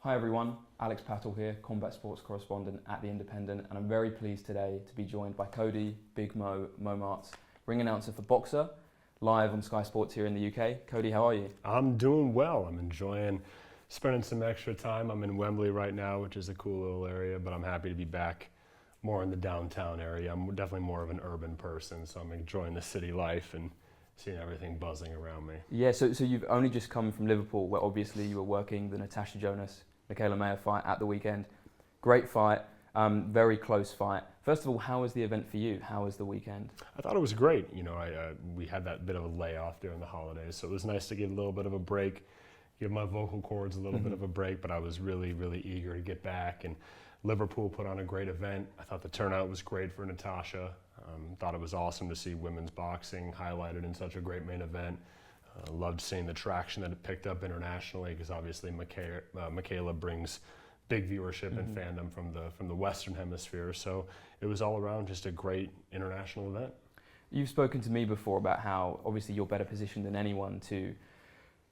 Hi everyone, Alex Pattle here, combat sports correspondent at The Independent, and I'm very pleased today to be joined by Kody Big Mo Mommaerts, ring announcer for Boxer, live on Sky Sports here in the UK. Kody, how are you? I'm doing well. I'm enjoying spending some extra time. I'm in Wembley right now, which is a cool little area, but I'm happy to be back more in the downtown area. I'm definitely more of an urban person, so I'm enjoying the city life and seeing everything buzzing around me. Yeah, so you've only just come from Liverpool, where obviously you were working the Natasha Jonas, Michaela Mayer fight at the weekend. Great fight, very close fight. First of all, how was the event for you? How was the weekend? I thought it was great. You know, we had that bit of a layoff during the holidays, so it was nice to get a little bit of a break, give my vocal cords a little bit of a break, but I was really, really eager to get back. And Liverpool put on a great event. I thought the turnout was great for Natasha. Thought it was awesome to see women's boxing highlighted in such a great main event. Loved seeing the traction that it picked up internationally, because obviously Michaela brings big viewership and fandom from the Western Hemisphere. So it was all around just a great international event. You've spoken to me before about how obviously you're better positioned than anyone to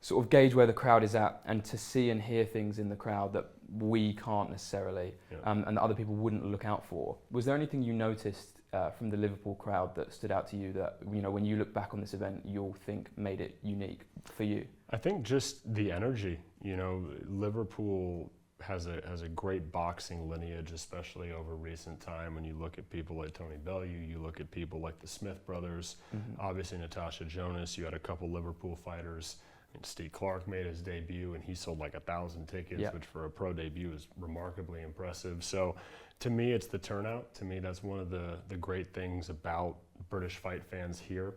sort of gauge where the crowd is at and to see and hear things in the crowd that we can't necessarily, and that other people wouldn't look out for. Was there anything you noticed from the Liverpool crowd that stood out to you that, you know, when you look back on this event, you'll think made it unique for you? I think just the energy. You know, Liverpool has a great boxing lineage, especially over recent time. When you look at people like Tony Bellew, you look at people like the Smith brothers, obviously Natasha Jonas, you had a couple Liverpool fighters. Steve Clark made his debut and he sold like 1,000 tickets, which for a pro debut is remarkably impressive. So to me, it's the turnout. To me, that's one of the great things about British fight fans here,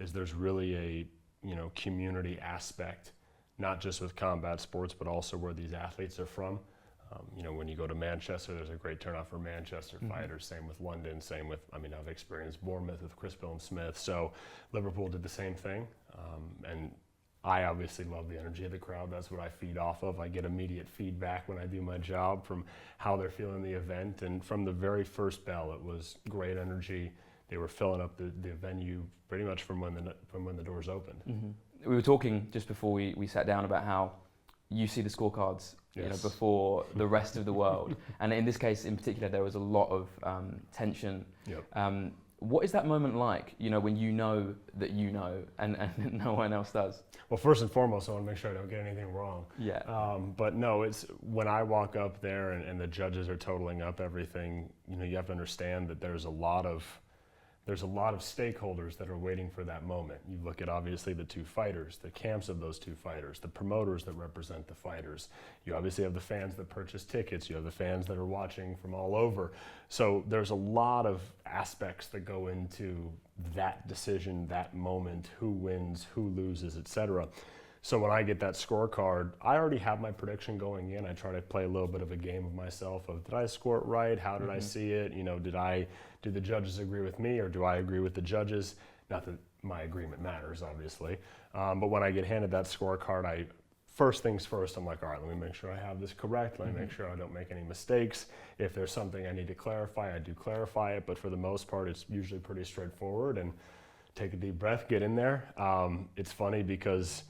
is there's really a, you know, community aspect, not just with combat sports, but also where these athletes are from. You know, when you go to Manchester, there's a great turnout for Manchester fighters. Same with London, same with, I mean, I've experienced Bournemouth with Chris Bill and Smith. So Liverpool did the same thing. And I obviously love the energy of the crowd. That's what I feed off of. I get immediate feedback when I do my job from how they're feeling the event. And from the very first bell, it was great energy. They were filling up the venue pretty much from when the doors opened. We were talking just before we sat down about how you see the scorecards, you know, before the rest of the world. And in this case in particular, there was a lot of tension. What is that moment like, you know, when you know that you know and no one else does? Well, first and foremost, I want to make sure I don't get anything wrong. But no, it's when I walk up there and the judges are totaling up everything, you know, you have to understand that there's a lot of stakeholders that are waiting for that moment. You look at obviously the two fighters, the camps of those two fighters, the promoters that represent the fighters. You obviously have the fans that purchase tickets. You have the fans that are watching from all over. So there's a lot of aspects that go into that decision, that moment, who wins, who loses, etc. So when I get that scorecard, I already have my prediction going in. I try to play a little bit of a game of myself of, did I score it right? How did I see it? You know, do the judges agree with me or do I agree with the judges? Not that my agreement matters, obviously. But when I get handed that scorecard, first things first, I'm like, all right, let me make sure I have this correct. Let me make sure I don't make any mistakes. If there's something I need to clarify, I do clarify it. But for the most part, it's usually pretty straightforward. And take a deep breath, get in there. It's funny because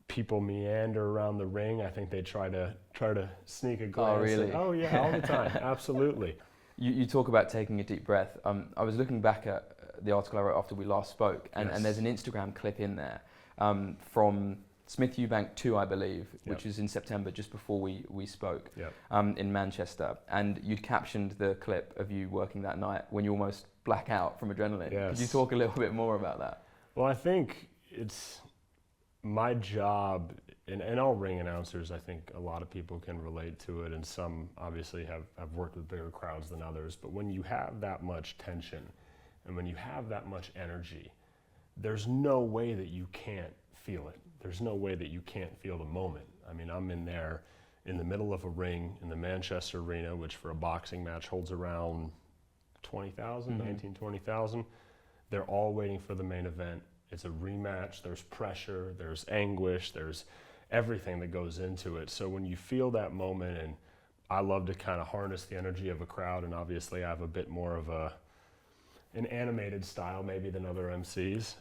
people meander around the ring. I think they try to sneak a glance. Oh, really? Oh, yeah, all the time. Absolutely. You talk about taking a deep breath. I was looking back at the article I wrote after we last spoke, and there's an Instagram clip in there from Smith Eubank 2, I believe, which is in September, just before we spoke, in Manchester. And you'd captioned the clip of you working that night when you almost black out from adrenaline. Could you talk a little bit more about that? Well, I think it's my job, and all ring announcers, I think a lot of people can relate to it, and some obviously have worked with bigger crowds than others, but when you have that much tension and when you have that much energy, there's no way that you can't feel it. There's no way that you can't feel the moment. I mean, I'm in there in the middle of a ring in the Manchester Arena, which for a boxing match holds around 20,000, 19, 20,000. They're all waiting for the main event. It's a rematch, there's pressure, there's anguish, there's everything that goes into it. So when you feel that moment, and I love to kind of harness the energy of a crowd, and obviously I have a bit more of an animated style maybe than other MCs.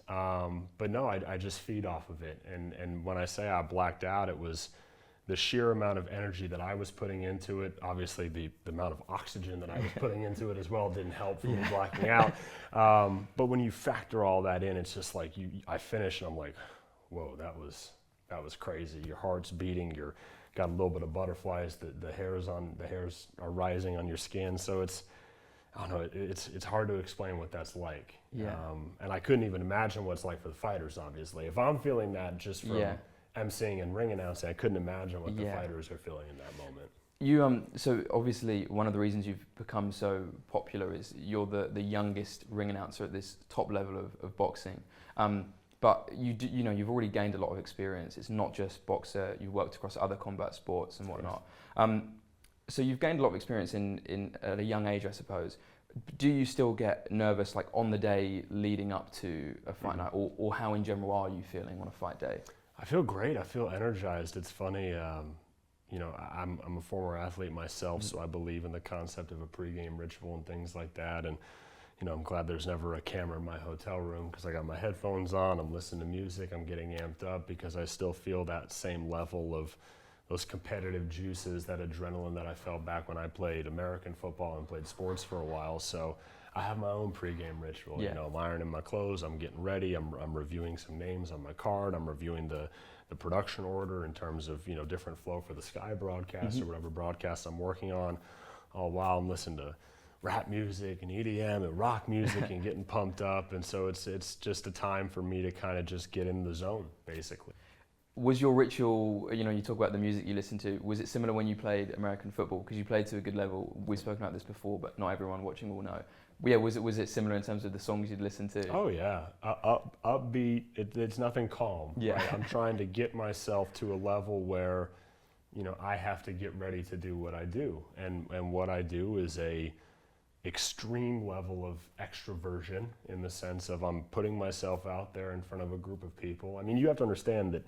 But no, I just feed off of it. And when I say I blacked out, it was the sheer amount of energy that I was putting into it, obviously the amount of oxygen that I was putting into it as well didn't help from blacking out. But when you factor all that in, it's just like I finish and I'm like, whoa, that was crazy. Your heart's beating, you're got a little bit of butterflies, the hairs are rising on your skin. So I don't know, it's hard to explain what that's like. Yeah. And I couldn't even imagine what it's like for the fighters, obviously. If I'm feeling that just from emceeing and ring announcing, I couldn't imagine what the fighters are feeling in that moment. You so obviously one of the reasons you've become so popular is you're the youngest ring announcer at this top level of boxing. But you've already gained a lot of experience. It's not just boxer. You worked across other combat sports and whatnot. So you've gained a lot of experience in at a young age, I suppose. Do you still get nervous, like on the day leading up to a fight night, or how in general are you feeling on a fight day? I feel great. I feel energized. It's funny. I'm a former athlete myself, so I believe in the concept of a pregame ritual and things like that. And I'm glad there's never a camera in my hotel room because I got my headphones on, I'm listening to music, I'm getting amped up because I still feel that same level of those competitive juices, that adrenaline that I felt back when I played American football and played sports for a while. So I have my own pregame ritual. I'm ironing my clothes, I'm getting ready, I'm reviewing some names on my card, I'm reviewing the production order in terms of different flow for the Sky broadcast or whatever broadcast I'm working on, all while I'm listening to rap music and EDM and rock music and getting pumped up. And so it's just a time for me to kind of just get in the zone, basically. Was your ritual, you talk about the music you listen to, was it similar when you played American football? Because you played to a good level. We've spoken about this before, but not everyone watching will know. Yeah, was it similar in terms of the songs you'd listen to? Oh yeah, upbeat. It's nothing calm. Yeah, right? I'm trying to get myself to a level where, I have to get ready to do what I do, and what I do is a extreme level of extroversion in the sense of I'm putting myself out there in front of a group of people. I mean, you have to understand that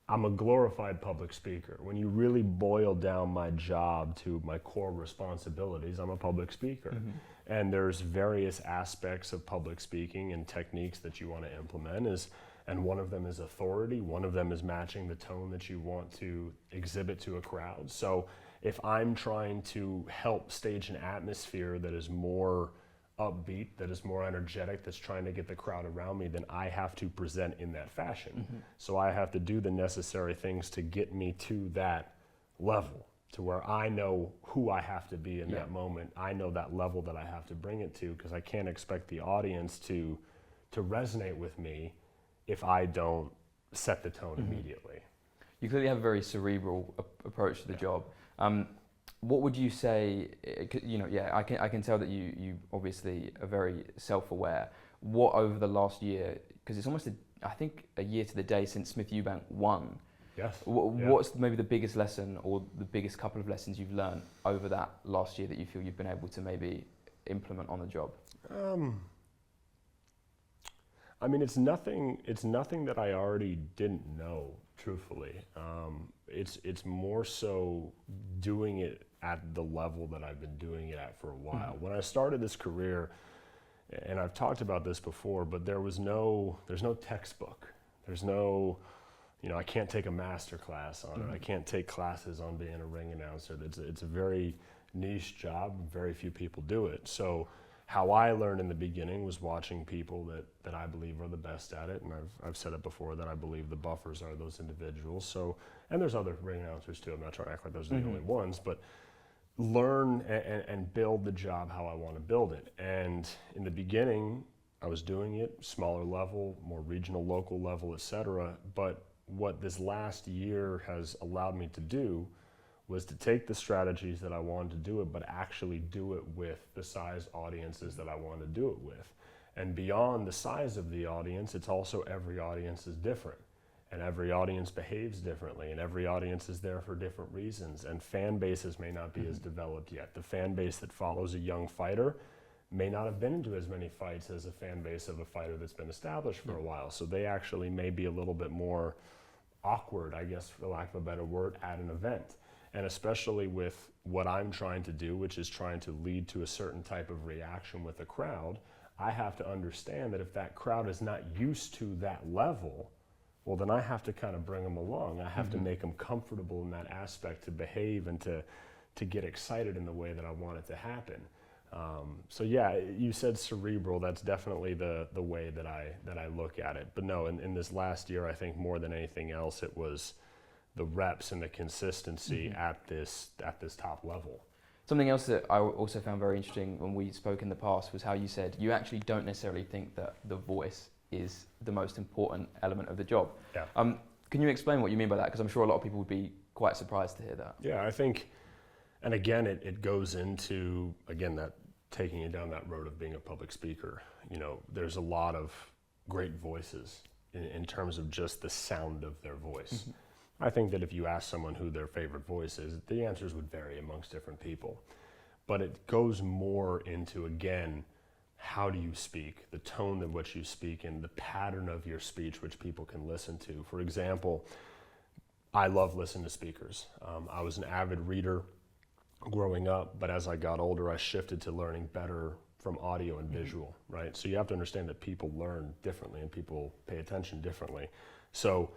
I'm a glorified public speaker. When you really boil down my job to my core responsibilities, I'm a public speaker. And there's various aspects of public speaking and techniques that you want to implement, and one of them is authority, one of them is matching the tone that you want to exhibit to a crowd. So if I'm trying to help stage an atmosphere that is more upbeat, that is more energetic, that's trying to get the crowd around me, then I have to present in that fashion. So I have to do the necessary things to get me to that level, to where I know who I have to be in that moment. I know that level that I have to bring it to, because I can't expect the audience to resonate with me if I don't set the tone immediately. You clearly have a very cerebral approach to the job. What would you say, I can tell that you obviously are very self-aware. What over the last year, because it's almost I think a year to the day since Smith Eubank won. Yes. What's maybe the biggest lesson or the biggest couple of lessons you've learned over that last year that you feel you've been able to maybe implement on the job? I mean, it's nothing that I already didn't know, truthfully. It's more so doing it at the level that I've been doing it at for a while. When I started this career, and I've talked about this before, but there's no textbook. There's no, I can't take a master class on it. I can't take classes on being a ring announcer. It's a very niche job. Very few people do it. So how I learned in the beginning was watching people that I believe are the best at it, and I've said it before that I believe the buffers are those individuals. So, and there's other ring announcers too. I'm not trying to act like those are the only ones, but learn and build the job how I want to build it. And in the beginning, I was doing it smaller level, more regional, local level, etc. But what this last year has allowed me to do was to take the strategies that I wanted to do it, but actually do it with the size audiences that I wanted to do it with. And beyond the size of the audience, it's also every audience is different, and every audience behaves differently, and every audience is there for different reasons, and fan bases may not be as developed yet. The fan base that follows a young fighter may not have been into as many fights as a fan base of a fighter that's been established for a while. So they actually may be a little bit more awkward, I guess, for lack of a better word, at an event. And especially with what I'm trying to do, which is trying to lead to a certain type of reaction with a crowd, I have to understand that if that crowd is not used to that level, well, then I have to kind of bring them along. I have to make them comfortable in that aspect to behave and to get excited in the way that I want it to happen. So yeah, you said cerebral. That's definitely the way that I look at it. But no, in this last year, I think more than anything else, it was the reps and the consistency at this top level. Something else that I also found very interesting when we spoke in the past was how you said you actually don't necessarily think that the voice is the most important element of the job. Yeah. Can you explain what you mean by that? Because I'm sure a lot of people would be quite surprised to hear that. Yeah, I think, and again, it goes into, again, that taking you down that road of being a public speaker. You know, there's a lot of great voices in terms of just the sound of their voice. I think that if you ask someone who their favorite voice is, the answers would vary amongst different people. But it goes more into, again, how do you speak, the tone of which you speak, and the pattern of your speech which people can listen to. For example, I love listening to speakers. I was an avid reader growing up, but as I got older, I shifted to learning better from audio and visual, right? So you have to understand that people learn differently and people pay attention differently. So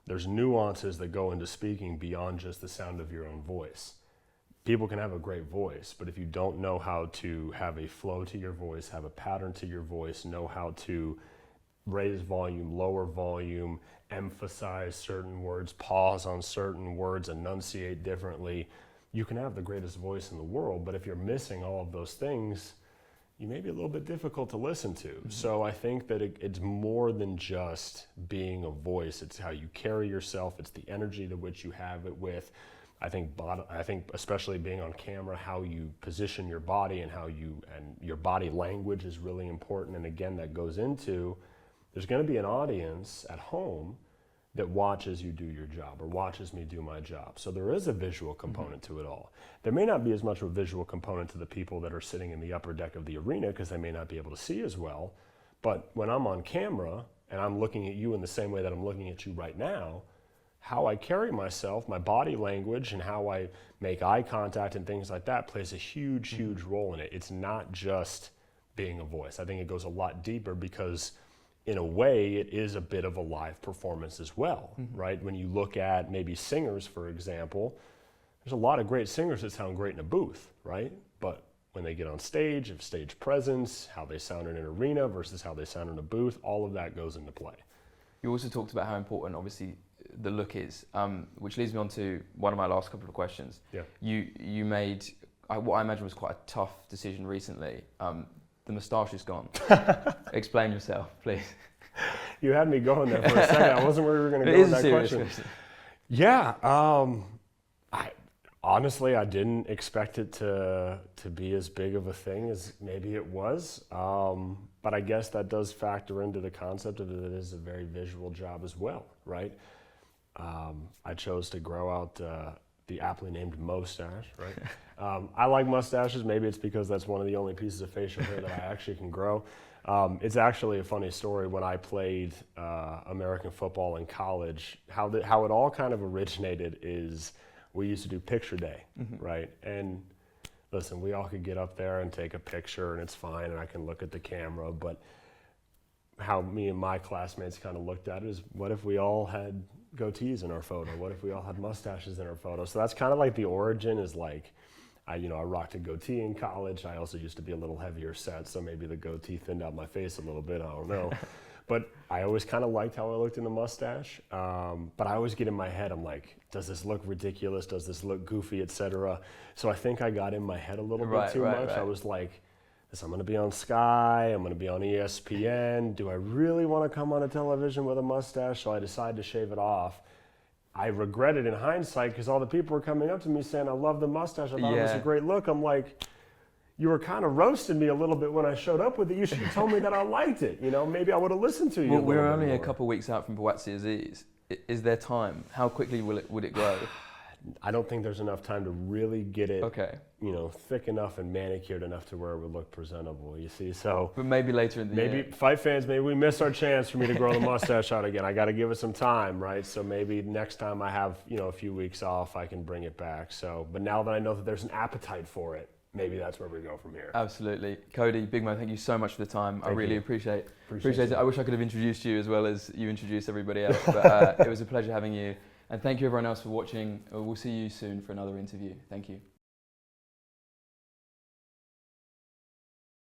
there's nuances that go into speaking beyond just the sound of your own voice. People can have a great voice, but if you don't know how to have a flow to your voice, have a pattern to your voice, know how to raise volume, lower volume, emphasize certain words, pause on certain words, enunciate differently, you can have the greatest voice in the world, but if you're missing all of those things, you may be a little bit difficult to listen to. So I think that it's more than just being a voice. It's how you carry yourself. It's the energy to which you have it with. I think especially being on camera, how you position your body and and your body language is really important. And again, that goes into, there's going to be an audience at home that watches you do your job or watches me do my job. So there is a visual component to it all. There may not be as much of a visual component to the people that are sitting in the upper deck of the arena because they may not be able to see as well. But when I'm on camera and I'm looking at you in the same way that I'm looking at you right now, how I carry myself, my body language, and how I make eye contact and things like that plays a huge, huge role in it. It's not just being a voice. I think it goes a lot deeper because in a way, it is a bit of a live performance as well, right? When you look at maybe singers, for example, there's a lot of great singers that sound great in a booth, right? But when they get on stage, if stage presence, how they sound in an arena versus how they sound in a booth, all of that goes into play. You also talked about how important, obviously, the look is, which leads me on to one of my last couple of questions. Yeah. You made what I imagine was quite a tough decision recently. The moustache is gone. Explain yourself, please. You had me going there for a second. I wasn't where we were going to go with that question. Yeah. Honestly, I didn't expect it to be as big of a thing as maybe it was. But I guess that does factor into the concept of it is a very visual job as well, right? I chose to grow out the aptly named mustache, right? I like mustaches. Maybe it's because that's one of the only pieces of facial hair that I actually can grow. It's actually a funny story. When I played American football in college, how it all kind of originated is we used to do picture day, right? And listen, we all could get up there and take a picture and it's fine and I can look at the camera, but how me and my classmates kind of looked at it is, what if we all had goatees in our photo? What if we all had mustaches in our photo? So that's kind of like the origin is like, I rocked a goatee in college. I also used to be a little heavier set, so maybe the goatee thinned out my face a little bit, I don't know. But I always kind of liked how I looked in the mustache. But I always get in my head, I'm like, does this look ridiculous? Does this look goofy, etc.? So I think I got in my head a little bit too much. Right. I was like, I'm going to be on Sky, I'm going to be on ESPN. Do I really want to come on a television with a mustache? So I decided to shave it off. I regret it in hindsight because all the people were coming up to me saying, I love the mustache. I thought it was a great look. I'm like, you were kind of roasting me a little bit when I showed up with it. You should have told me that I liked it. Maybe I would have listened to you. Well, we're only a couple of weeks out from Buatsi Aziz. Is there time? How quickly would it grow? I don't think there's enough time to really get it, thick enough and manicured enough to where it would look presentable, you see. So, but maybe later in the year. Maybe fight fans, maybe we miss our chance for me to grow the mustache out again. I got to give it some time, right? So maybe next time I have, a few weeks off, I can bring it back. So, but now that I know that there's an appetite for it, maybe that's where we go from here. Absolutely. Kody, Big Mo, thank you so much for the time. I really appreciate it. I wish I could have introduced you as well as you introduced everybody else, but it was a pleasure having you. And thank you everyone else for watching. We'll see you soon for another interview. Thank you.